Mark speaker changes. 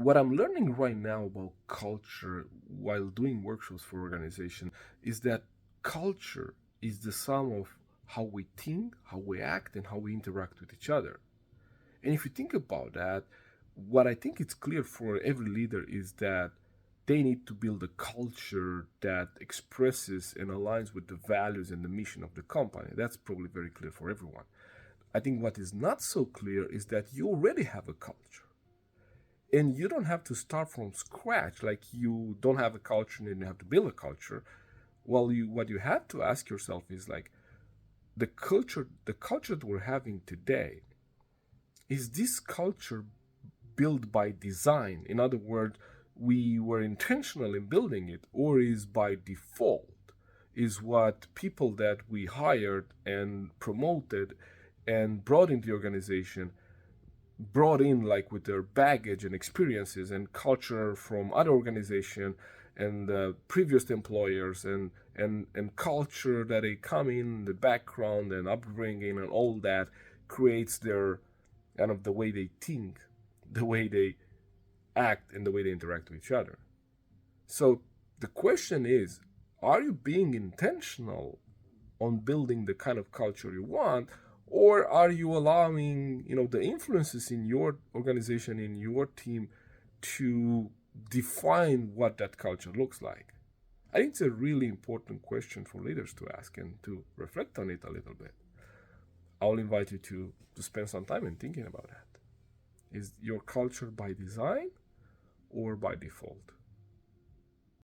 Speaker 1: what I'm learning right now about culture while doing workshops for organization is that culture is the sum of how we think, how we act, and how we interact with each other. And if you think about that, what I think it's clear for every leader is that they need to build a culture that expresses and aligns with the values and the mission of the company. That's probably very clear for everyone. I think what is not so clear is that you already have a culture and you don't have to start from scratch. Like, you don't have a culture and then you have to build a culture. Well, you what you have to ask yourself is like, the culture that we're having today, is this culture built by design? In other words, we were intentional in building it, or is by default? Is what people that we hired and promoted and brought into the organization brought in, like, with their baggage and experiences and culture from other organization and previous employers, and culture that they come in the background and upbringing and all that creates their kind of the way they think, the way they act, and the way they interact with each other. So the question is, are you being intentional on building the kind of culture you want, or are you allowing, the influences in your organization, in your team, to define what that culture looks like? I think it's a really important question for leaders to ask and to reflect on it a little bit. I'll invite you to spend some time in thinking about that. Is your culture by design or by default?